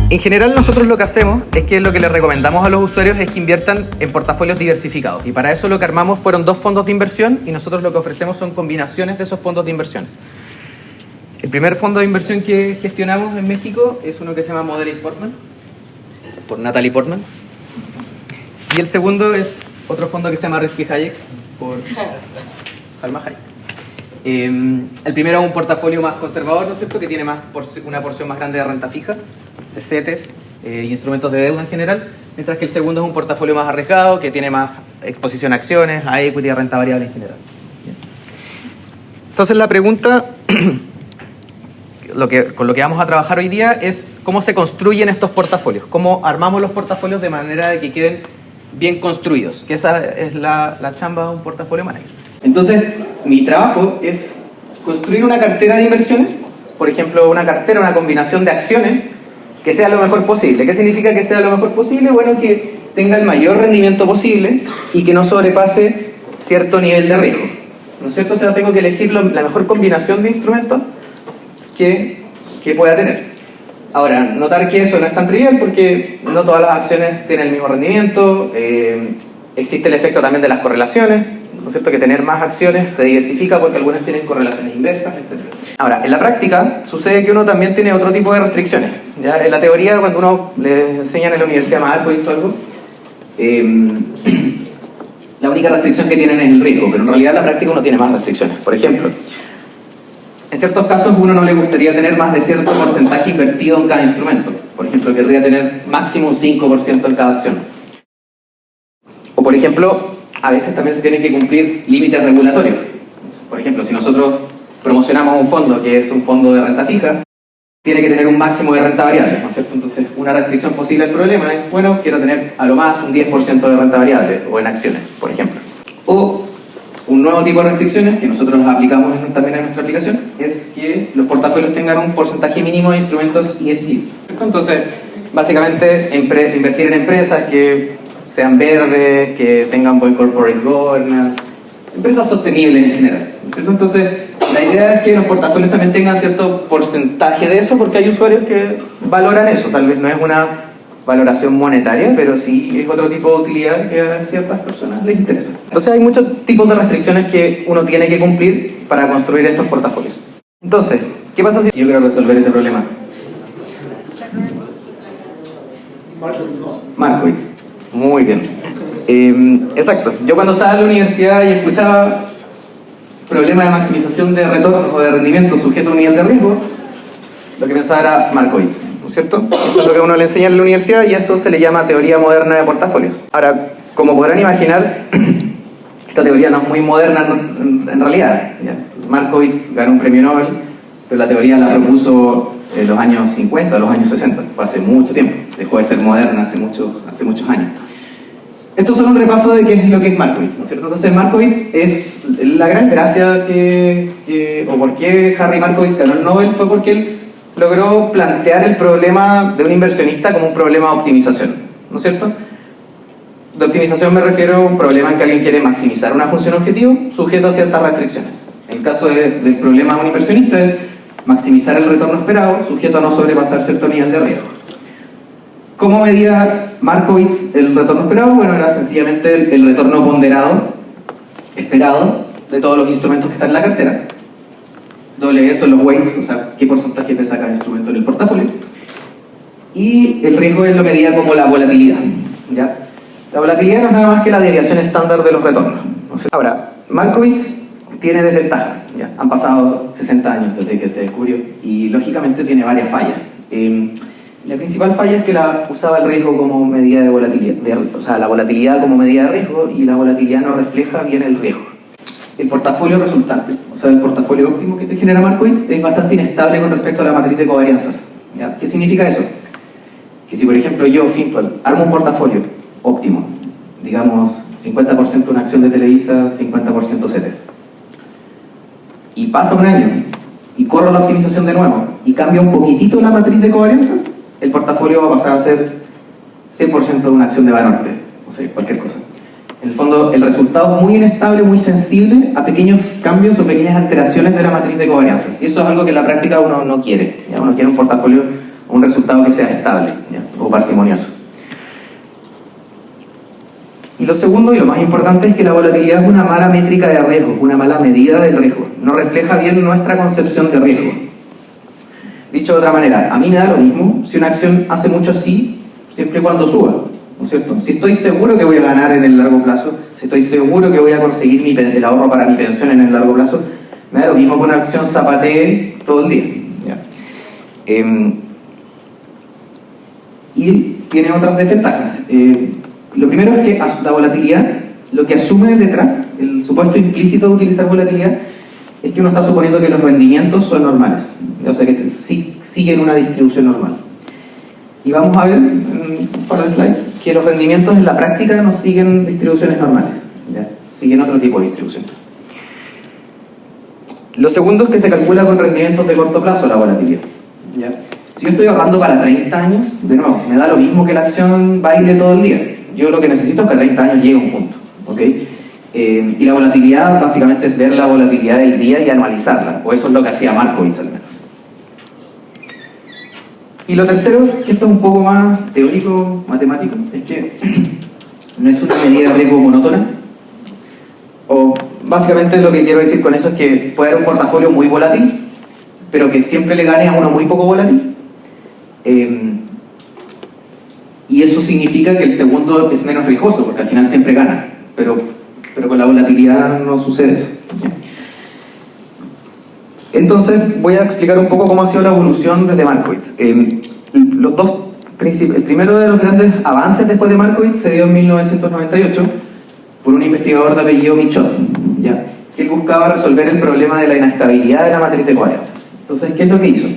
En general nosotros lo que hacemos es que lo que les recomendamos a los usuarios es que inviertan en portafolios diversificados, y para eso lo que armamos fueron 2 fondos de inversión, y nosotros lo que ofrecemos son combinaciones de esos fondos de inversiones. El primer fondo de inversión que gestionamos en México es uno que se llama Moderate Portman, por Natalie Portman, y el segundo es otro fondo que se llama Risky Hayek, por Salma Hayek. El primero es un portafolio más conservador, ¿no es cierto?, que tiene una porción más grande de renta fija, de CETES y instrumentos de deuda en general, mientras que el segundo es un portafolio más arriesgado, que tiene más exposición a acciones, a equity, a renta variable en general. Entonces la pregunta con lo que vamos a trabajar hoy día es cómo se construyen estos portafolios, cómo armamos los portafolios de manera de que queden bien construidos, que esa es la chamba de un portafolio manager. Entonces, mi trabajo es construir una cartera de inversiones, por ejemplo, una combinación de acciones que sea lo mejor posible. ¿Qué significa que sea lo mejor posible? Bueno, que tenga el mayor rendimiento posible y que no sobrepase cierto nivel de riesgo, ¿no es cierto? O sea, tengo que elegir la mejor combinación de instrumentos que pueda tener. Ahora, notar que eso no es tan trivial porque no todas las acciones tienen el mismo rendimiento, existe el efecto también de las correlaciones, ¿no es cierto?, que tener más acciones te diversifica porque algunas tienen correlaciones inversas, etc. Ahora, en la práctica sucede que uno también tiene otro tipo de restricciones, ¿ya? En la teoría, cuando uno le enseñan en la universidad Markowitz o algo, la única restricción que tienen es el riesgo, pero en realidad en la práctica uno tiene más restricciones. Por ejemplo, en ciertos casos uno no le gustaría tener más de cierto porcentaje invertido en cada instrumento. Por ejemplo, querría tener máximo un 5% en cada acción. O por ejemplo, a veces también se tienen que cumplir límites regulatorios. Por ejemplo, si nosotros promocionamos un fondo que es un fondo de renta fija, tiene que tener un máximo de renta variable, ¿no es cierto? Entonces, una restricción posible al problema es, bueno, quiero tener a lo más un 10% de renta variable, o en acciones, por ejemplo. O un nuevo tipo de restricciones que nosotros aplicamos también en nuestra aplicación es que los portafolios tengan un porcentaje mínimo de instrumentos ESG. Entonces, básicamente, invertir en empresas que sean verdes, que tengan buen corporate governance, empresas sostenibles en general, ¿no es cierto? Entonces, la idea es que los portafolios también tengan cierto porcentaje de eso, porque hay usuarios que valoran eso. Tal vez no es una valoración monetaria, pero sí es otro tipo de utilidad que a ciertas personas les interesa. Entonces hay muchos tipos de restricciones que uno tiene que cumplir para construir estos portafolios. Entonces, ¿qué pasa si yo quiero resolver ese problema? Markowitz. Muy bien. Exacto. Yo cuando estaba en la universidad y escuchaba problemas de maximización de retorno o de rendimiento sujeto a un nivel de riesgo, lo que pensaba era Markowitz, ¿no es cierto? Eso es lo que uno le enseña en la universidad y eso se le llama teoría moderna de portafolios. Ahora, como podrán imaginar, esta teoría no es muy moderna en realidad. ¿Ya? Markowitz ganó un premio Nobel, pero la teoría la propuso en los años 50, los años 60, fue hace mucho tiempo, dejó de ser moderna hace muchos años. Esto es solo un repaso de qué es lo que es Markowitz, ¿no es cierto? Entonces Markowitz es la gran gracia o por qué Harry Markowitz ganó el Nobel fue porque él logró plantear el problema de un inversionista como un problema de optimización, ¿no es cierto? De optimización me refiero a un problema en que alguien quiere maximizar una función objetivo sujeto a ciertas restricciones. En el caso del problema de un inversionista es maximizar el retorno esperado sujeto a no sobrepasar cierto nivel de riesgo. ¿Cómo medía Markowitz el retorno esperado? Bueno, era sencillamente el retorno ponderado esperado de todos los instrumentos que están en la cartera. Doble eso los weights, o sea, qué porcentaje pesa cada instrumento en el portafolio. Y el riesgo él lo medía como la volatilidad, ¿ya? La volatilidad no es nada más que la desviación estándar de los retornos. Ahora, Markowitz tiene desventajas, ¿ya? Han pasado 60 años desde que se descubrió y lógicamente tiene varias fallas. La principal falla es que usaba el riesgo como medida de volatilidad, o sea, la volatilidad como medida de riesgo, y la volatilidad no refleja bien el riesgo. El portafolio resultante, o sea, el portafolio óptimo que te genera Markowitz, es bastante inestable con respecto a la matriz de covarianzas, ¿ya? ¿Qué significa eso? Que si, por ejemplo, yo, Fintual, armo un portafolio óptimo, digamos 50% una acción de Televisa, 50% CETES, y pasa un año y corro la optimización de nuevo y cambia un poquitito la matriz de covarianzas, el portafolio va a pasar a ser 100% de una acción de Banorte, o sea, cualquier cosa. En el fondo, el resultado es muy inestable, muy sensible a pequeños cambios o pequeñas alteraciones de la matriz de covarianzas. Y eso es algo que en la práctica uno no quiere. ¿Ya? Uno quiere un portafolio un resultado que sea estable, ¿ya? O parsimonioso. Y lo segundo y lo más importante es que la volatilidad es una mala métrica de riesgo, una mala medida del riesgo. No refleja bien nuestra concepción de riesgo. Dicho de otra manera, a mí me da lo mismo si una acción hace mucho así, siempre y cuando suba, ¿no es cierto? Si estoy seguro que voy a ganar en el largo plazo, si estoy seguro que voy a conseguir el ahorro para mi pensión en el largo plazo, me da lo mismo que una acción zapatee todo el día, ¿ya? Y tiene otras desventajas. Lo primero es que la volatilidad, lo que asume detrás, el supuesto implícito de utilizar volatilidad, es que uno está suponiendo que los rendimientos son normales, o sea que siguen una distribución normal. Y vamos a ver en un par de slides que los rendimientos en la práctica no siguen distribuciones normales, ¿ya? Siguen otro tipo de distribuciones. Lo segundo es que se calcula con rendimientos de corto plazo la volatilidad, ¿ya? Si yo estoy ahorrando para 30 años, de nuevo, me da lo mismo que la acción baile todo el día. Yo lo que necesito es que a 30 años llegue a un punto, ¿ok? Y la volatilidad básicamente es ver la volatilidad del día y anualizarla, o eso es lo que hacía Markowitz al menos. Y lo tercero, que esto es un poco más teórico, matemático, es que no es una medida de riesgo monótona, o básicamente lo que quiero decir con eso es que puede haber un portafolio muy volátil, pero que siempre le gane a uno muy poco volátil. Y eso significa que el segundo es menos riesgoso, porque al final siempre gana, pero con la volatilidad no sucede eso. Entonces voy a explicar un poco cómo ha sido la evolución desde Markowitz. El primero de los grandes avances después de Markowitz se dio en 1998 por un investigador de apellido Michaud, ¿ya? Que él buscaba resolver el problema de la inestabilidad de la matriz de covarianza. Entonces, ¿qué es lo que hizo?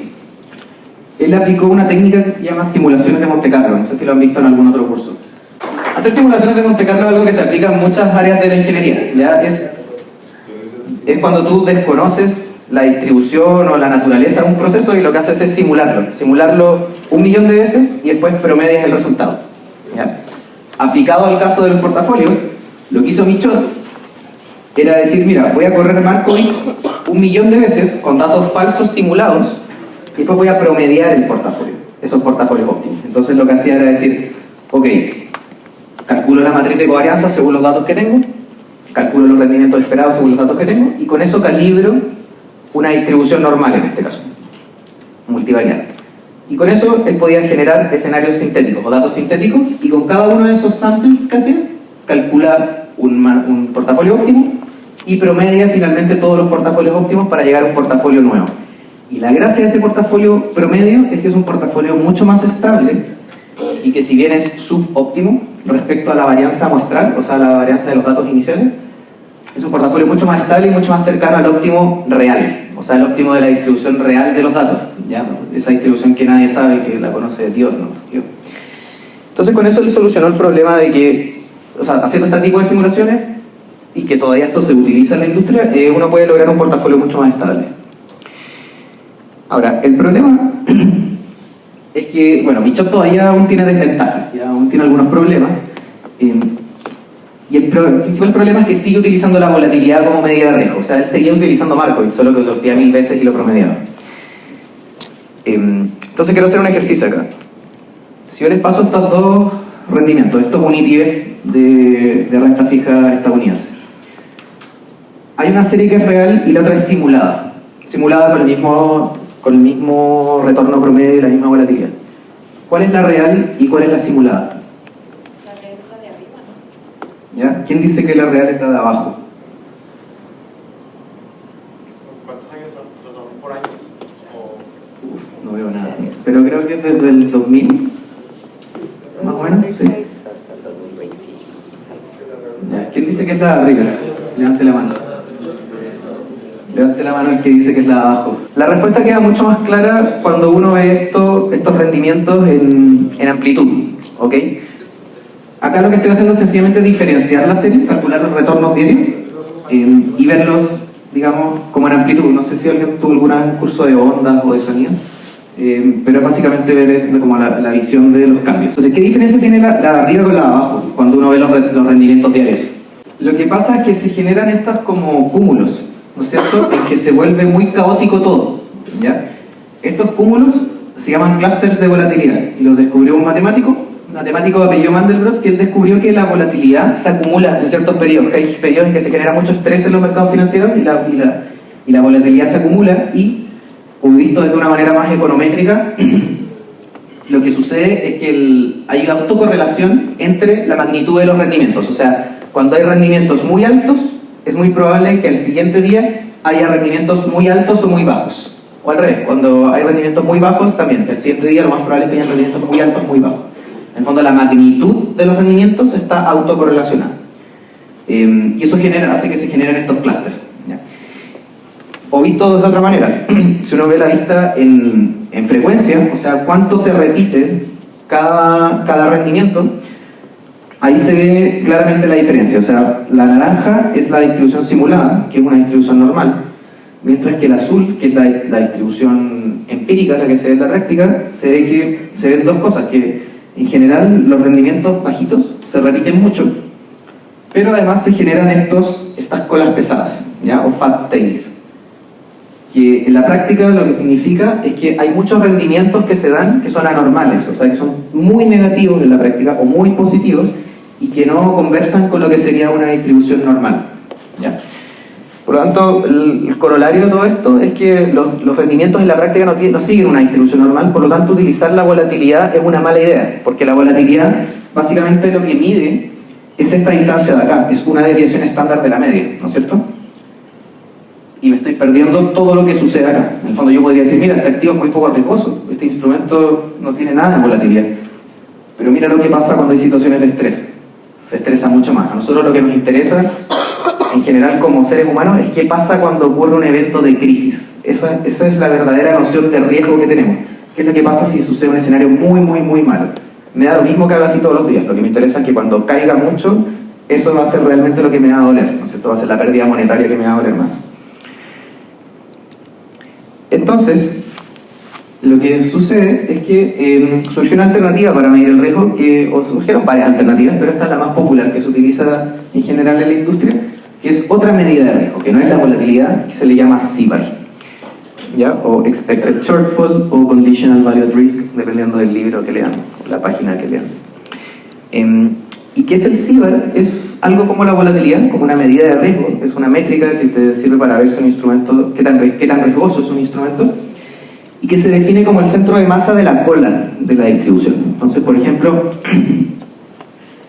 Él aplicó una técnica que se llama simulaciones de Monte Carlo. No sé si lo han visto en algún otro curso. Hacer simulaciones de Monte Carlo es algo que se aplica en muchas áreas de la ingeniería, ¿ya? Es cuando tú desconoces la distribución o la naturaleza de un proceso y lo que haces es simularlo 1.000.000 de veces y después promedias el resultado, ¿ya? Aplicado al caso de los portafolios, lo que hizo Michaud era decir, mira, voy a correr Markowitz 1.000.000 de veces con datos falsos simulados y después voy a promediar el portafolio, esos portafolios óptimos. Entonces lo que hacía era decir, ok, calculo la matriz de covarianza según los datos que tengo, calculo los rendimientos esperados según los datos que tengo y con eso calibro una distribución normal en este caso, multivariada. Y con eso él podía generar escenarios sintéticos o datos sintéticos y con cada uno de esos samples que hacía, calcula un portafolio óptimo y promedia finalmente todos los portafolios óptimos para llegar a un portafolio nuevo. Y la gracia de ese portafolio promedio es que es un portafolio mucho más estable y que si bien es subóptimo respecto a la varianza muestral, o sea, la varianza de los datos iniciales, es un portafolio mucho más estable y mucho más cercano al óptimo real, o sea, el óptimo de la distribución real de los datos, ¿ya? Esa distribución que nadie sabe, que la conoce Dios, ¿no? Entonces con eso él solucionó el problema de que, o sea, haciendo este tipo de simulaciones y que todavía esto se utiliza en la industria, uno puede lograr un portafolio mucho más estable. Ahora, el problema es que, bueno, Michaud todavía aún tiene desventajas, ya aún tiene algunos problemas. Y el principal problema es que sigue utilizando la volatilidad como medida de riesgo. O sea, él seguía utilizando Markowitz, solo que lo hacía 1000 veces y lo promediaba. Entonces quiero hacer un ejercicio acá. Si yo les paso estos dos rendimientos, esto es un ETF de renta fija estadounidense. Hay una serie que es real y la otra es simulada. Simulada con el mismo retorno promedio y la misma volatilidad. ¿Cuál es la real y cuál es la simulada? ¿Ya? ¿Quién dice que la real es la de abajo? ¿Cuántos años son por año? Uf, no veo nada. Pero creo que es desde el 2000, más o menos. Sí. Hasta el 2020. ¿Ya? ¿Quién dice que es la de arriba? Levante la mano. Levante la mano el que dice que es la de abajo. La respuesta queda mucho más clara cuando uno ve estos rendimientos en amplitud, ¿ok? Acá lo que estoy haciendo es sencillamente diferenciar la serie, calcular los retornos diarios y verlos, digamos, como en amplitud. No sé si alguien tuvo algún curso de ondas o de sonido, pero es básicamente ver como la visión de los cambios. Entonces, ¿qué diferencia tiene la de arriba con la de abajo cuando uno ve los rendimientos diarios? Lo que pasa es que se generan estas como cúmulos, ¿no es cierto?, en que se vuelve muy caótico todo, ¿ya? Estos cúmulos se llaman clusters de volatilidad, y los descubrió un matemático de apellido Mandelbrot, que él descubrió que la volatilidad se acumula en ciertos periodos, que hay periodos en que se genera mucho estrés en los mercados financieros y la volatilidad se acumula, y, como visto desde una manera más econométrica, lo que sucede es que hay autocorrelación entre la magnitud de los rendimientos. O sea, cuando hay rendimientos muy altos, es muy probable que al siguiente día haya rendimientos muy altos o muy bajos. O al revés, cuando hay rendimientos muy bajos, también, el siguiente día lo más probable es que haya rendimientos muy altos o muy bajos. En el fondo, la magnitud de los rendimientos está autocorrelacionada. Y eso hace que se generen estos clústeres. O visto de otra manera, si uno ve la vista en frecuencia, o sea, cuánto se repite cada rendimiento, ahí se ve claramente la diferencia. O sea, la naranja es la distribución simulada, que es una distribución normal, mientras que el azul, que es la distribución empírica, la que se ve en la práctica, se ven dos cosas, que en general los rendimientos bajitos se repiten mucho, pero además se generan estas colas pesadas, ¿ya? O fat tails, que en la práctica lo que significa es que hay muchos rendimientos que se dan que son anormales, o sea, que son muy negativos en la práctica o muy positivos y que no conversan con lo que sería una distribución normal, ¿ya? Por lo tanto, el corolario de todo esto es que los rendimientos en la práctica no siguen una distribución normal, por lo tanto utilizar la volatilidad es una mala idea, porque la volatilidad básicamente lo que mide es esta distancia de acá, es una desviación estándar de la media, ¿no es cierto? Y me estoy perdiendo todo lo que sucede acá. En el fondo yo podría decir, mira, este activo es muy poco riesgoso, este instrumento no tiene nada de volatilidad, pero mira lo que pasa cuando hay situaciones de estrés, se estresa mucho más. A nosotros lo que nos interesa en general como seres humanos es qué pasa cuando ocurre un evento de crisis. Esa es la verdadera noción de riesgo que tenemos. ¿Qué es lo que pasa si sucede un escenario muy, muy, muy malo? Me da lo mismo que haga así todos los días. Lo que me interesa es que cuando caiga mucho, eso va a ser realmente lo que me va a doler, ¿no es cierto? Va a ser la pérdida monetaria que me va a doler más. Entonces, lo que sucede es que surgió una alternativa para medir el riesgo, o surgieron varias alternativas, pero esta es la más popular que se utiliza en general en la industria, que es otra medida de riesgo, que no es la volatilidad, que se le llama CVAR, ¿ya? O Expected Shortfall o Conditional Value at Risk, dependiendo del libro que lean, o la página que lean. ¿Y qué es el CVAR? Es algo como la volatilidad, como una medida de riesgo, es una métrica que te sirve para ver si un instrumento, qué tan riesgoso es un instrumento, y que se define como el centro de masa de la cola de la distribución. Entonces, por ejemplo,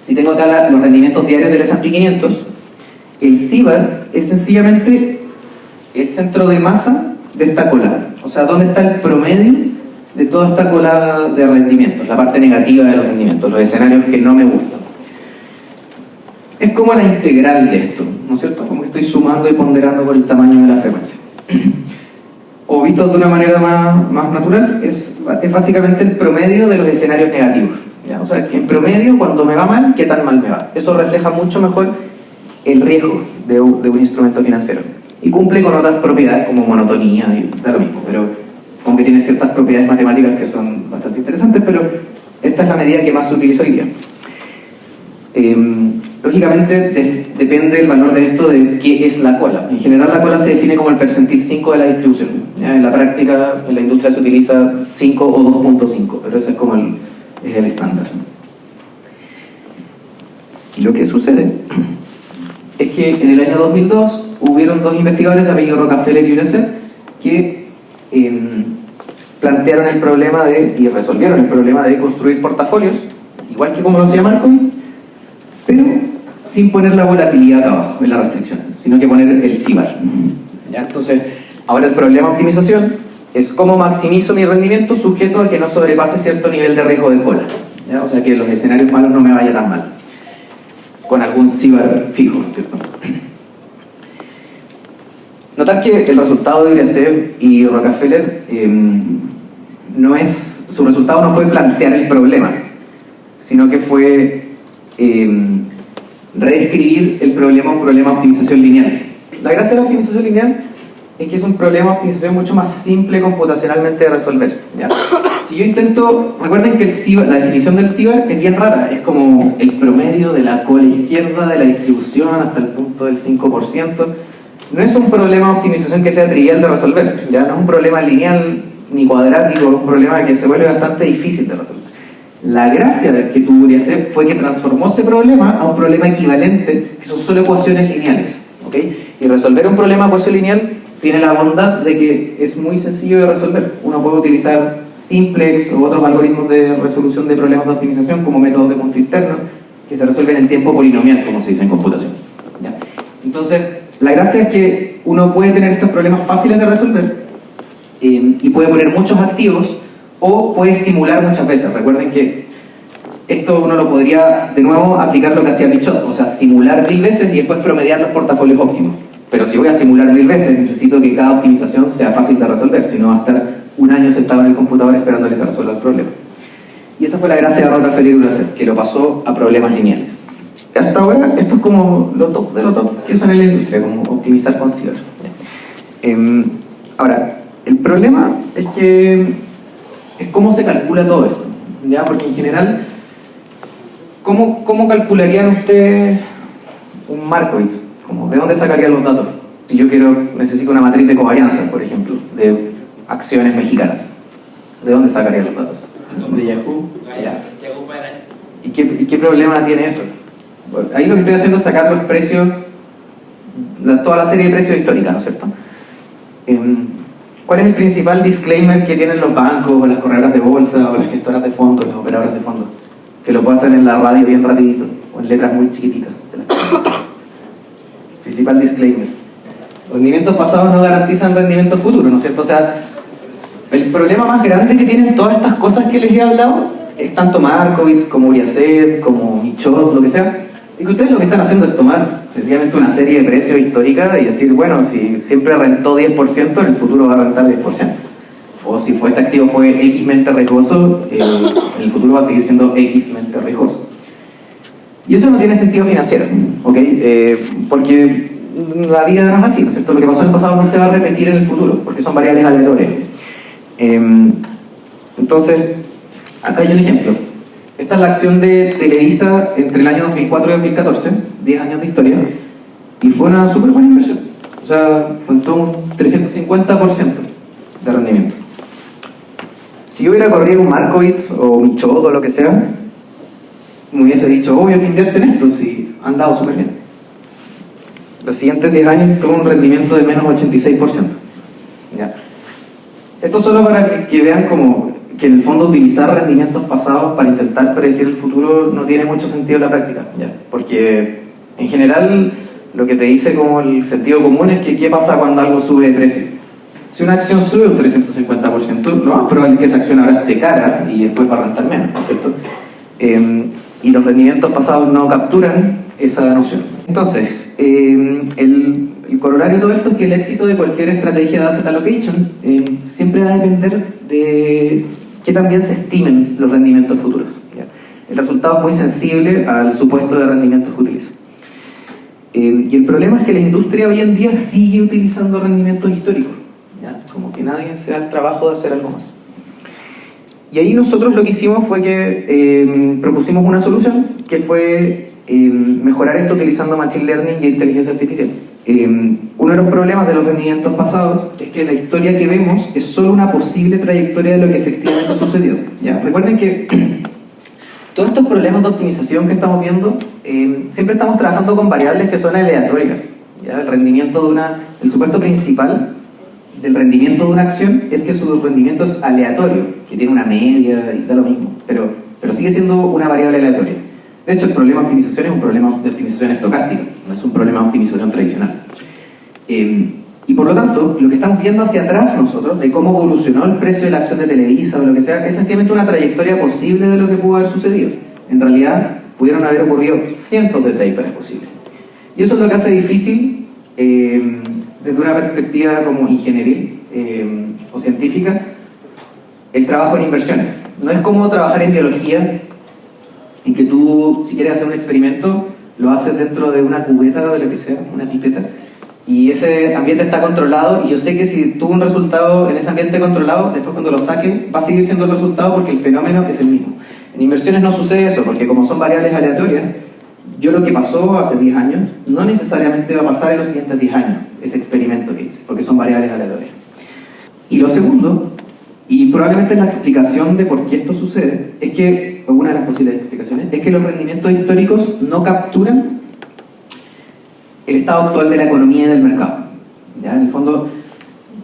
si tengo acá los rendimientos diarios del S&P 500, el CVAR es sencillamente el centro de masa de esta cola. O sea, ¿dónde está el promedio de toda esta cola de rendimientos? La parte negativa de los rendimientos, los escenarios que no me gustan. Es como la integral de esto, ¿no es cierto? Como que estoy sumando y ponderando por el tamaño de la frecuencia. O visto de una manera más natural, es básicamente el promedio de los escenarios negativos, ¿ya? O sea, en promedio, cuando me va mal, ¿qué tan mal me va? Eso refleja mucho mejor el riesgo de un instrumento financiero. Y cumple con otras propiedades como monotonía y da lo mismo, pero aunque tiene ciertas propiedades matemáticas que son bastante interesantes, pero esta es la medida que más se utiliza hoy día. Lógicamente depende el valor de esto de qué es la cola. En general la cola se define como el percentil 5 de la distribución, ¿ya? En la práctica, en la industria se utiliza 5 o 2.5, pero ese es como es el estándar. Y lo que sucede es que en el año 2002 hubieron dos investigadores de apellido Rockefeller y Urecer que plantearon el problema y resolvieron el problema de construir portafolios, igual que como lo hacía Markowitz, pero sin poner la volatilidad acá abajo en la restricción, sino que poner el CVAR, ¿ya? Entonces, ahora el problema de optimización es cómo maximizo mi rendimiento sujeto a que no sobrepase cierto nivel de riesgo de cola, ¿ya? O sea, que los escenarios malos no me vayan tan mal, con algún CVAR fijo, ¿no es cierto? Notar que el resultado de Urecer y Rockefeller su resultado no fue plantear el problema, sino que fue reescribir el problema a un problema de optimización lineal. La gracia de la optimización lineal es que es un problema de optimización mucho más simple computacionalmente de resolver, ¿ya? Si yo intento, recuerden que la definición del CVAR es bien rara, es como el promedio de la cola izquierda de la distribución hasta el punto del 5%. No es un problema de optimización que sea trivial de resolver, ya no es un problema lineal ni cuadrático, es un problema que se vuelve bastante difícil de resolver. La gracia de que tuvo Uriasep fue que transformó ese problema a un problema equivalente, que son solo ecuaciones lineales, ¿ok? Y resolver un problema ecuación lineal tiene la bondad de que es muy sencillo de resolver. Uno puede utilizar simplex o otros algoritmos de resolución de problemas de optimización como métodos de punto interno, que se resuelven en tiempo polinomial, como se dice en computación. ¿Ya? Entonces, la gracia es que uno puede tener estos problemas fáciles de resolver y puede poner muchos activos o puede simular muchas veces. Recuerden que esto uno lo podría, de nuevo, aplicar lo que hacía Pichot, o sea, simular 1000 veces y después promediar los portafolios óptimos. Pero si voy a simular 1000 veces, necesito que cada optimización sea fácil de resolver, si no va a estar un año sentado en el computador esperando que se resuelva el problema. Y esa fue la gracia de Rolf Uriasep, que lo pasó a problemas lineales. Hasta ahora, esto es como lo top de lo top que usan en la industria, como optimizar con Ciber. Ahora, el problema es que es cómo se calcula todo esto, ¿ya? Porque en general, ¿cómo calcularían ustedes un Markowitz? ¿De dónde sacarían los datos? Si yo necesito una matriz de covarianza, por ejemplo, de acciones mexicanas, ¿de dónde sacarían los datos? ¿De Yahoo? Ya. ¿Y qué problema tiene eso? Bueno, ahí lo que estoy haciendo es sacar los precios, toda la serie de precios históricos, ¿no es cierto? ¿Cuál es el principal disclaimer que tienen los bancos, o las corredoras de bolsa, o las gestoras de fondos, los operadores de fondos? Que lo puedo hacer en la radio bien rapidito, o en letras muy chiquititas de las cosas. Principal disclaimer: rendimientos pasados no garantizan rendimientos futuros, ¿no es cierto? O sea, el problema más grande que tienen todas estas cosas que les he hablado es tanto Markowitz como Uriasep, como Michaud, lo que sea, y que ustedes lo que están haciendo es tomar sencillamente una serie de precios históricas y decir, bueno, si siempre rentó 10%, en el futuro va a rentar 10%. O si este activo fue X-mente riesgoso, en el futuro va a seguir siendo X-mente riesgoso. Y eso no tiene sentido financiero, ¿ok? Porque la vida no es así, ¿no es cierto? Lo que pasó en el pasado no se va a repetir en el futuro, porque son variables aleatorias. Entonces, acá hay un ejemplo. Esta es la acción de Televisa entre el año 2004 y 2014, 10 años de historia, y fue una súper buena inversión. O sea, contó un 350% de rendimiento. Si yo hubiera corrido un Markowitz o un Michaud o lo que sea, me hubiese dicho, obvio que invierte en esto, si han dado súper bien. Los siguientes 10 años tuvo un rendimiento de menos 86%. ¿Ya? Esto solo para que vean como que en el fondo utilizar rendimientos pasados para intentar predecir el futuro no tiene mucho sentido en la práctica, ¿ya? Porque en general lo que te dice como el sentido común es que qué pasa cuando algo sube de precio. Si una acción sube un 350%, lo más probable es que esa acción ahora esté cara y después va a rentar menos, ¿no es cierto? Y los rendimientos pasados no capturan esa noción. Entonces, el corolario de todo esto es que el éxito de cualquier estrategia de asset allocation siempre va a depender de que también se estimen los rendimientos futuros, ¿ya? El resultado es muy sensible al supuesto de rendimientos que utiliza. Y el problema es que la industria hoy en día sigue utilizando rendimientos históricos, ¿ya? Como que nadie se da el trabajo de hacer algo más. Y ahí nosotros lo que hicimos fue que propusimos una solución que fue mejorar esto utilizando Machine Learning y inteligencia artificial. Uno de los problemas de los rendimientos pasados es que la historia que vemos es solo una posible trayectoria de lo que efectivamente sucedió, ¿ya? Recuerden que todos estos problemas de optimización que estamos viendo, siempre estamos trabajando con variables que son aleatorias, ¿ya? El supuesto principal del rendimiento de una acción es que su rendimiento es aleatorio, que tiene una media y da lo mismo, pero sigue siendo una variable aleatoria. De hecho, el problema de optimización es un problema de optimización estocástica, no es un problema de optimización tradicional. Y por lo tanto, lo que estamos viendo hacia atrás nosotros, de cómo evolucionó el precio de la acción de Televisa o lo que sea, es sencillamente una trayectoria posible de lo que pudo haber sucedido. En realidad, pudieron haber ocurrido cientos de trayectorias posibles. Y eso es lo que hace difícil, desde una perspectiva como ingenieril o científica, el trabajo en inversiones. No es como trabajar en biología, en que tú, si quieres hacer un experimento, lo haces dentro de una cubeta o de lo que sea, una pipeta, y ese ambiente está controlado, y yo sé que si tuvo un resultado en ese ambiente controlado, después cuando lo saquen va a seguir siendo el resultado porque el fenómeno es el mismo. En inversiones no sucede eso, porque como son variables aleatorias, yo lo que pasó hace 10 años no necesariamente va a pasar en los siguientes 10 años, ese experimento que hice, porque son variables aleatorias. Y lo segundo, Y probablemente la explicación de por qué esto sucede es que, o una de las posibles explicaciones, es que los rendimientos históricos no capturan el estado actual de la economía y del mercado. ¿Ya? En el fondo,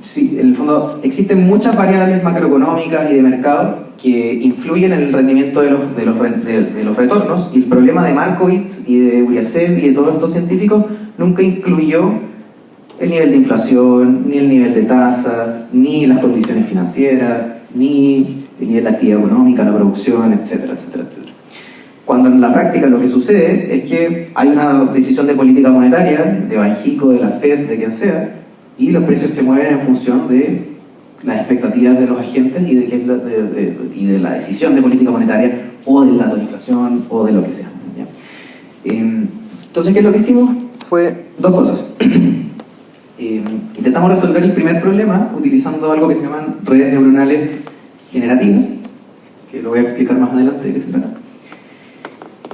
sí, en el fondo existen muchas variables macroeconómicas y de mercado que influyen en el rendimiento de los retornos, y el problema de Markowitz y de Uriasev y de todos estos científicos nunca incluyó el nivel de inflación, ni el nivel de tasa, ni las condiciones financieras, ni el nivel de actividad económica, la producción, etcétera, etcétera, etcétera. Cuando en la práctica lo que sucede es que hay una decisión de política monetaria, de Banxico, de la Fed, de quien sea, y los precios se mueven en función de las expectativas de los agentes y de la decisión de política monetaria, o del dato de inflación, o de lo que sea. ¿Ya? Entonces, ¿qué es lo que hicimos? Fue dos cosas. Intentamos resolver el primer problema utilizando algo que se llaman redes neuronales generativas, que lo voy a explicar más adelante de qué se trata.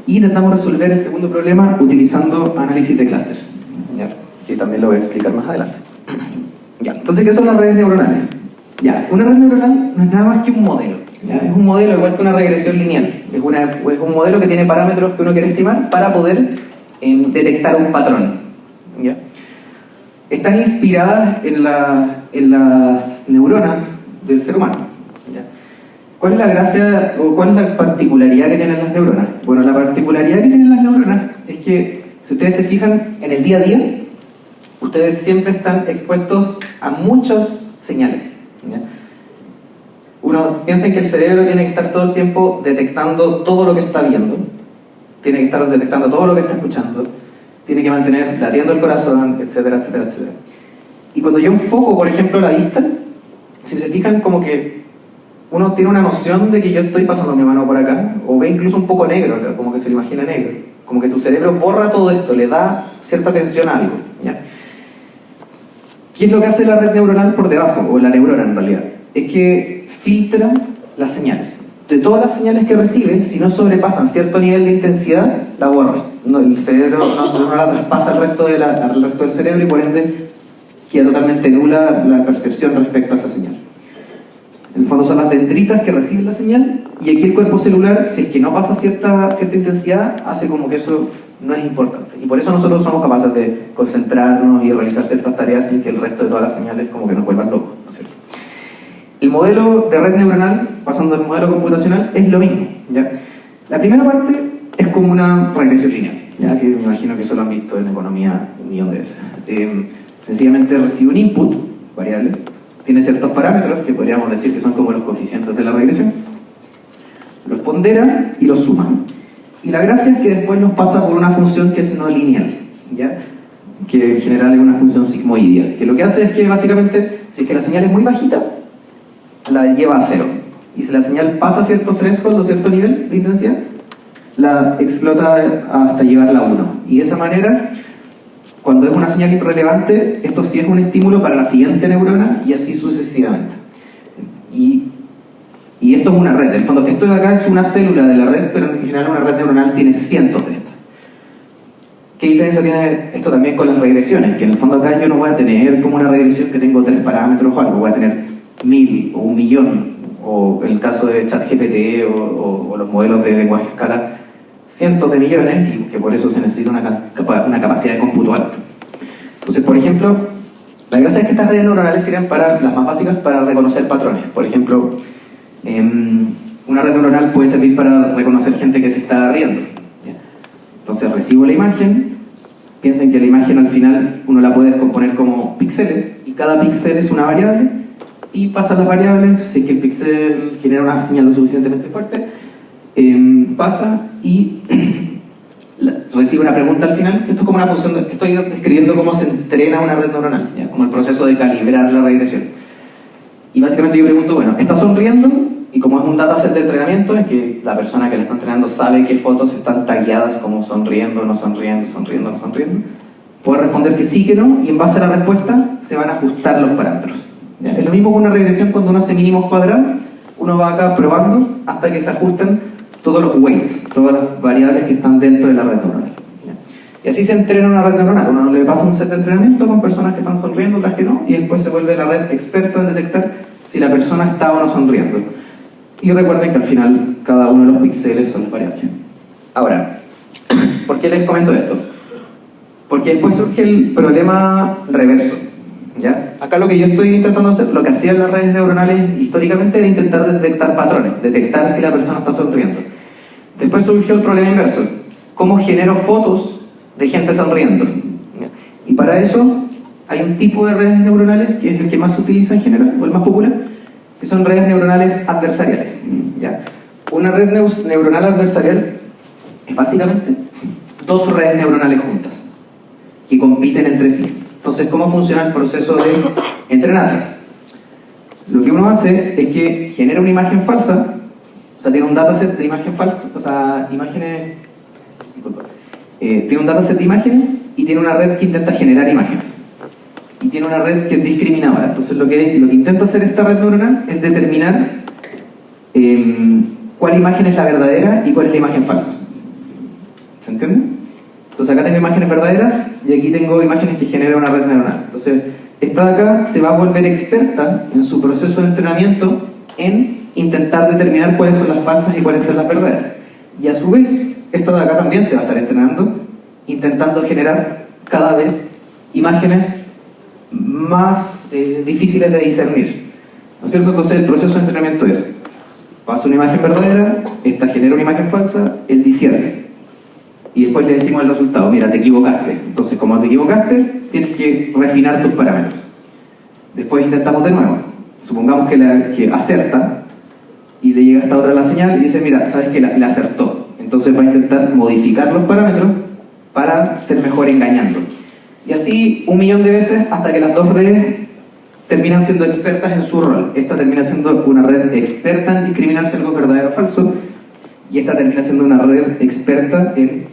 Y intentamos resolver el segundo problema utilizando análisis de clústeres, que también lo voy a explicar más adelante. Ya, entonces, ¿qué son las redes neuronales? Ya, una red neuronal no es nada más que un modelo. ¿Ya? Es un modelo igual que una regresión lineal. Es un modelo que tiene parámetros que uno quiere estimar para poder detectar un patrón. ¿Ya? Están inspiradas en las neuronas del ser humano. ¿Ya? ¿Cuál es la gracia o cuál es la particularidad que tienen las neuronas? Bueno, la particularidad que tienen las neuronas es que, si ustedes se fijan en el día a día, ustedes siempre están expuestos a muchas señales. ¿Ya? Uno piensa que el cerebro tiene que estar todo el tiempo detectando todo lo que está viendo, tiene que estar detectando todo lo que está escuchando, tiene que mantener latiendo el corazón, etcétera, etcétera, etcétera. Y cuando yo enfoco, por ejemplo, la vista, si se fijan, como que uno tiene una noción de que yo estoy pasando mi mano por acá, o ve incluso un poco negro acá, como que se lo imagina negro. Como que tu cerebro borra todo esto, le da cierta atención a algo. ¿Ya? ¿Qué es lo que hace la red neuronal por debajo, o la neurona en realidad? Es que filtra las señales. De todas las señales que recibe, si no sobrepasan cierto nivel de intensidad, la borra. No, el cerebro no la traspasa al resto del cerebro, y por ende queda totalmente nula la percepción respecto a esa señal. En el fondo son las dendritas que reciben la señal, y aquí el cuerpo celular, si es que no pasa cierta intensidad, hace como que eso no es importante. Y por eso nosotros somos capaces de concentrarnos y realizar ciertas tareas sin que el resto de todas las señales como que nos vuelvan locos, ¿no es cierto? El modelo de red neuronal, pasando al modelo computacional, es lo mismo. ¿Ya? La primera parte es como una regresión lineal, ¿ya? Que me imagino que eso lo han visto en economía un millón de veces. Sencillamente recibe un input, variables, tiene ciertos parámetros que podríamos decir que son como los coeficientes de la regresión, los pondera y los suma. Y la gracia es que después nos pasa por una función que es no lineal, ¿ya? Que en general es una función sigmoidea, que lo que hace es que básicamente, si es que la señal es muy bajita, la lleva a cero, y si la señal pasa cierto threshold o cierto nivel de intensidad, la explota hasta llevarla a 1. Y de esa manera, cuando es una señal irrelevante, esto sí es un estímulo para la siguiente neurona, y así sucesivamente. Y esto es una red. En el fondo, esto de acá es una célula de la red, pero en general una red neuronal tiene cientos de estas. ¿Qué diferencia tiene esto también con las regresiones? Que en el fondo acá yo no voy a tener como una regresión que tengo 3 parámetros o algo, voy a tener 1000 o 1.000.000, o en el caso de ChatGPT o los modelos de lenguaje a escala, cientos de millones, y que por eso se necesita una capacidad de cómputo alta. Entonces, por ejemplo, la gracia es que estas redes neuronales sirven para, las más básicas, para reconocer patrones. Por ejemplo, una red neuronal puede servir para reconocer gente que se está riendo. ¿Ya? Entonces recibo la imagen, piensen que la imagen al final uno la puede descomponer como píxeles, y cada píxel es una variable, y pasan las variables, si es que el píxel genera una señal lo suficientemente fuerte, pasa y recibe una pregunta al final. Esto es como una función, estoy describiendo cómo se entrena una red neuronal, ¿ya? Como el proceso de calibrar la regresión. Y básicamente yo pregunto, bueno, ¿está sonriendo? Y como es un dataset de entrenamiento, es que la persona que la está entrenando sabe qué fotos están tagueadas como sonriendo, no sonriendo, sonriendo, no sonriendo, puede responder que sí, que no, y en base a la respuesta se van a ajustar los parámetros. ¿Ya? Es lo mismo con una regresión. Cuando uno hace mínimos cuadrados, uno va acá probando hasta que se ajusten todos los weights, todas las variables que están dentro de la red neuronal. ¿Ya? Y así se entrena una red neuronal. Uno le pasa un set de entrenamiento con personas que están sonriendo, otras que no, y después se vuelve la red experta en detectar si la persona está o no sonriendo. Y recuerden que al final cada uno de los píxeles son variables. Ahora, ¿por qué les comento esto? Porque después surge el problema reverso, ¿ya? Acá lo que yo estoy intentando hacer, lo que hacían las redes neuronales históricamente era intentar detectar patrones, detectar si la persona está sonriendo. Después surgió el problema inverso. ¿Cómo genero fotos de gente sonriendo? ¿Ya? Y para eso hay un tipo de redes neuronales que es el que más se utiliza en general, o el más popular, que son redes neuronales adversariales, ¿ya? Una red neuronal adversarial es básicamente dos redes neuronales juntas que compiten entre sí. Entonces, ¿cómo funciona el proceso de entrenarlas? Lo que uno hace es que genera una imagen falsa, o sea, tiene un dataset de imagen falsa, o sea, imágenes, tiene un dataset de imágenes y tiene una red que intenta generar imágenes. Y tiene una red que es discriminadora. Entonces, lo que intenta hacer esta red neuronal es determinar cuál imagen es la verdadera y cuál es la imagen falsa. ¿Se entiende? Entonces acá tengo imágenes verdaderas y aquí tengo imágenes que genera una red neuronal. Entonces esta de acá se va a volver experta en su proceso de entrenamiento en intentar determinar cuáles son las falsas y cuáles son las verdaderas. Y a su vez, esta de acá también se va a estar entrenando intentando generar cada vez imágenes más difíciles de discernir. ¿No es cierto? Entonces el proceso de entrenamiento es: pasa una imagen verdadera, esta genera una imagen falsa, él discierne. Y después le decimos el resultado: mira, te equivocaste. Entonces, como te equivocaste, tienes que refinar tus parámetros. Después intentamos de nuevo. Supongamos que acerta y le llega esta otra la señal y dice: mira, sabes que la acertó. Entonces va a intentar modificar los parámetros para ser mejor engañando. Y así 1.000.000 de veces hasta que las dos redes terminan siendo expertas en su rol. Esta termina siendo una red experta en discriminar si algo es verdadero o falso, y esta termina siendo una red experta en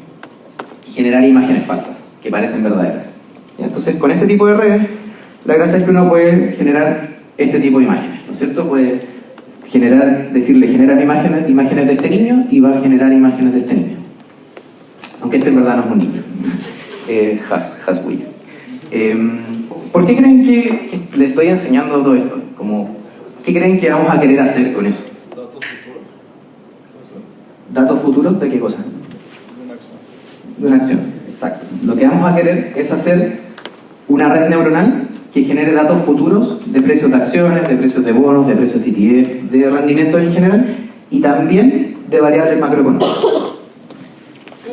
generar imágenes falsas que parecen verdaderas. Entonces, con este tipo de redes, la gracia es que uno puede generar este tipo de imágenes, ¿no es cierto? Puede decirle: genera imágenes de este niño, y va a generar imágenes de este niño. Aunque este en verdad no es un niño. Hasbulla. ¿Por qué creen que le estoy enseñando todo esto? ¿Qué creen que vamos a querer hacer con eso? ¿Datos futuros? ¿Datos futuros de qué cosa? De una acción, exacto. Lo que vamos a querer es hacer una red neuronal que genere datos futuros de precios de acciones, de precios de bonos, de precios de ETF, de rendimientos en general, y también de variables macroeconómicas.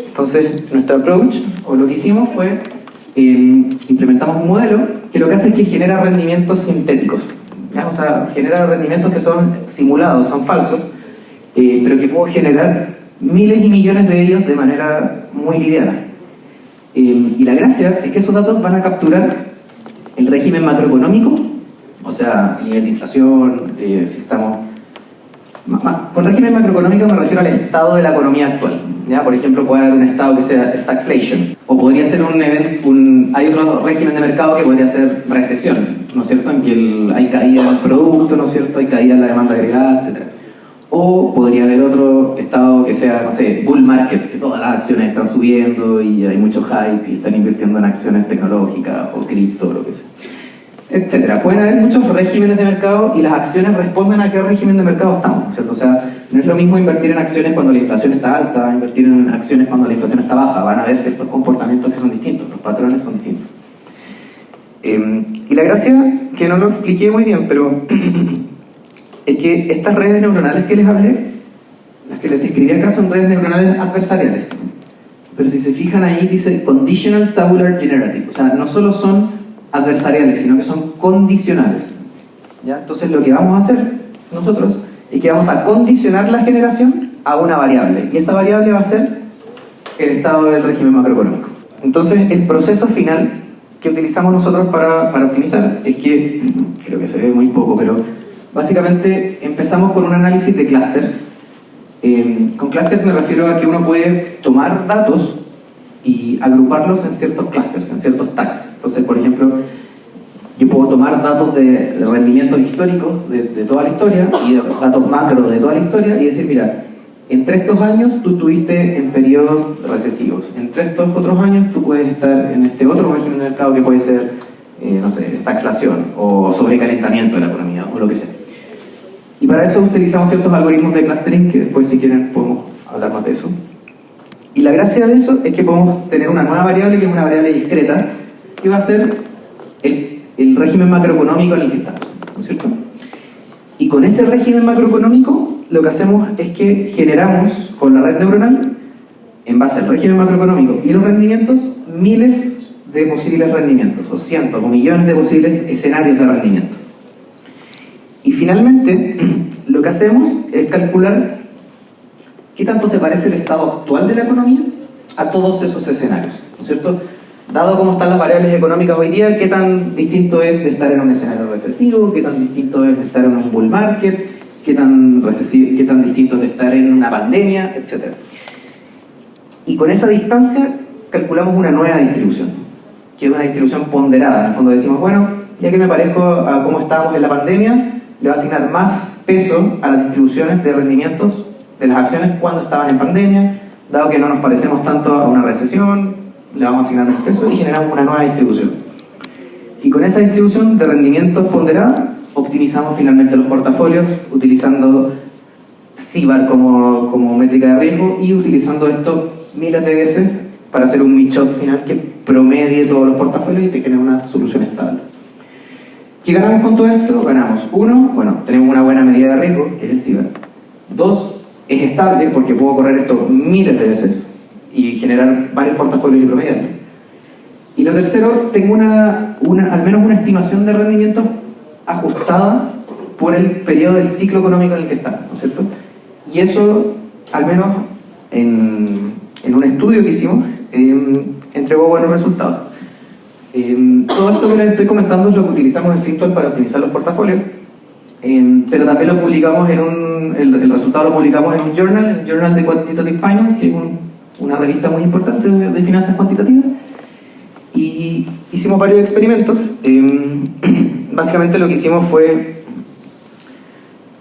Entonces, nuestro approach, o lo que hicimos fue, implementamos un modelo que lo que hace es que genera rendimientos sintéticos, ¿ya? O sea, genera rendimientos que son simulados, son falsos, pero que puedo generar miles y millones de ellos de manera muy liviana. Y la gracia es que esos datos van a capturar el régimen macroeconómico, o sea, nivel de inflación, si estamos... Con régimen macroeconómico me refiero al estado de la economía actual, ¿ya? Por ejemplo, puede haber un estado que sea stagflation, o podría ser hay otro régimen de mercado que podría ser recesión, ¿no es cierto? En que hay caída del producto, ¿no es cierto? Hay caída en la demanda agregada, etc. O podría haber otro estado que sea, no sé, bull market, que todas las acciones están subiendo y hay mucho hype y están invirtiendo en acciones tecnológicas o cripto o lo que sea, etcétera. Pueden haber muchos regímenes de mercado y las acciones responden a qué régimen de mercado estamos, ¿cierto? O sea, no es lo mismo invertir en acciones cuando la inflación está alta, invertir en acciones cuando la inflación está baja. Van a haber ciertos comportamientos que son distintos, los patrones son distintos. Y la gracia, que no lo expliqué muy bien, pero es que estas redes neuronales que les hablé, las que les describí acá, son redes neuronales adversariales. Pero si se fijan ahí, dice Conditional Tabular Generative. O sea, no solo son adversariales, sino que son condicionales, ¿ya? Entonces lo que vamos a hacer nosotros es que vamos a condicionar la generación a una variable. Y esa variable va a ser el estado del régimen macroeconómico. Entonces el proceso final que utilizamos nosotros para optimizar es que, creo que se ve muy poco, pero básicamente empezamos con un análisis de clústeres. Con clústeres me refiero a que uno puede tomar datos y agruparlos en ciertos clústeres, en ciertos tags. Entonces, por ejemplo, yo puedo tomar datos de rendimientos históricos de toda la historia y de datos macro de toda la historia y decir: mira, entre estos años tú estuviste en periodos recesivos, entre estos otros años tú puedes estar en este otro régimen de mercado que puede ser, no sé, estagflación o sobrecalentamiento de la economía o lo que sea. Y para eso utilizamos ciertos algoritmos de clustering que después, si quieren, podemos hablar más de eso. Y la gracia de eso es que podemos tener una nueva variable que es una variable discreta que va a ser el régimen macroeconómico en el que estamos, ¿no es cierto? Y con ese régimen macroeconómico lo que hacemos es que generamos con la red neuronal, en base al régimen macroeconómico y los rendimientos, miles de posibles rendimientos, o cientos o millones de posibles escenarios de rendimiento. Y finalmente, lo que hacemos es calcular qué tanto se parece el estado actual de la economía a todos esos escenarios, ¿no es cierto? Dado cómo están las variables económicas hoy día, qué tan distinto es de estar en un escenario recesivo, qué tan distinto es de estar en un bull market, qué tan distinto es de estar en una pandemia, etc. Y con esa distancia calculamos una nueva distribución, que es una distribución ponderada. En el fondo decimos, bueno, ya que me parezco a cómo estábamos en la pandemia, le voy a asignar más peso a las distribuciones de rendimientos de las acciones cuando estaban en pandemia, dado que no nos parecemos tanto a una recesión, le vamos a asignar más peso y generamos una nueva distribución. Y con esa distribución de rendimientos ponderada, optimizamos finalmente los portafolios utilizando CIBAR como métrica de riesgo y utilizando esto miles de veces para hacer un mix-up final que promedie todos los portafolios y te genere una solución estable. ¿Qué ganamos con todo esto? Ganamos, uno, bueno, tenemos una buena medida de riesgo, que es el CIBAR. Dos, es estable porque puedo correr esto miles de veces y generar varios portafolios y promediarlo. Y lo tercero, tengo al menos una estimación de rendimiento ajustada por el periodo del ciclo económico en el que está, ¿no es cierto? Y eso, al menos en un estudio que hicimos, entregó buenos resultados. Todo esto que les estoy comentando es lo que utilizamos en Fintual para optimizar los portafolios, pero también lo publicamos el resultado lo publicamos en un journal, el Journal de Quantitative Finance, que es una revista muy importante de finanzas cuantitativas, y hicimos varios experimentos. Básicamente lo que hicimos fue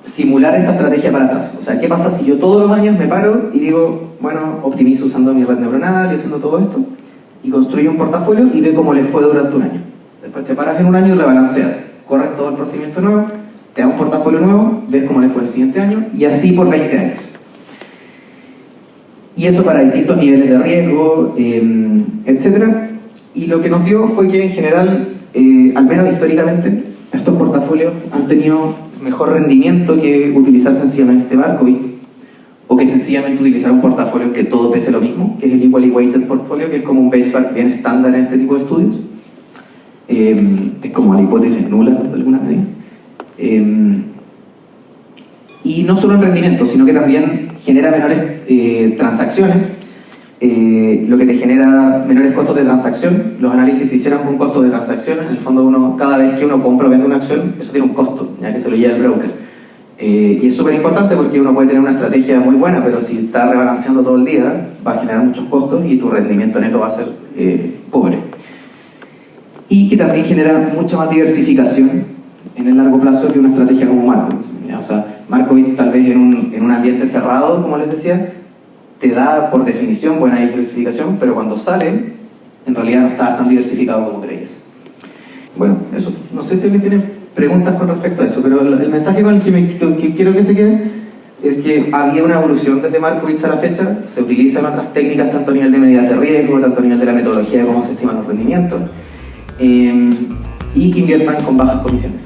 simular esta estrategia para atrás. O sea, ¿qué pasa si yo todos los años me paro y digo, bueno, optimizo usando mi red neuronal y haciendo todo esto, y construyo un portafolio y ve cómo le fue durante un año? Después te paras en un año y rebalanceas, corres todo el procedimiento nuevo, te da un portafolio nuevo, ves cómo le fue el siguiente año, y así por 20 años. Y eso para distintos niveles de riesgo, etc. Y lo que nos dio fue que en general, al menos históricamente, estos portafolios han tenido mejor rendimiento que utilizar sencillamente Markowitz, o que sencillamente utilizar un portafolio en que todo pese lo mismo, que es el Equally Weighted Portfolio, que es como un benchmark bien estándar en este tipo de estudios. Es como la hipótesis nula de alguna medida. Y no solo en rendimiento, sino que también genera menores transacciones, lo que te genera menores costos de transacción. Los análisis se hicieron con costos de transacción. En el fondo, cada vez que uno compra o vende una acción, eso tiene un costo, ya que se lo lleva el broker. Y es súper importante porque uno puede tener una estrategia muy buena, pero si está rebalanceando todo el día, va a generar muchos costos y tu rendimiento neto va a ser pobre. Y que también genera mucha más diversificación en el largo plazo que una estrategia como Markowitz. O sea, Markowitz tal vez en un ambiente cerrado, como les decía, te da por definición buena diversificación, pero cuando sale, en realidad no estás tan diversificado como creías. Bueno, eso. No sé si alguien tiene preguntas con respecto a eso, pero el mensaje con el que quiero que se queden es que había una evolución desde Markowitz a la fecha, se utilizan otras técnicas tanto a nivel de medidas de riesgo, tanto a nivel de la metodología de cómo se estiman los rendimientos, y que inviertan con bajas comisiones.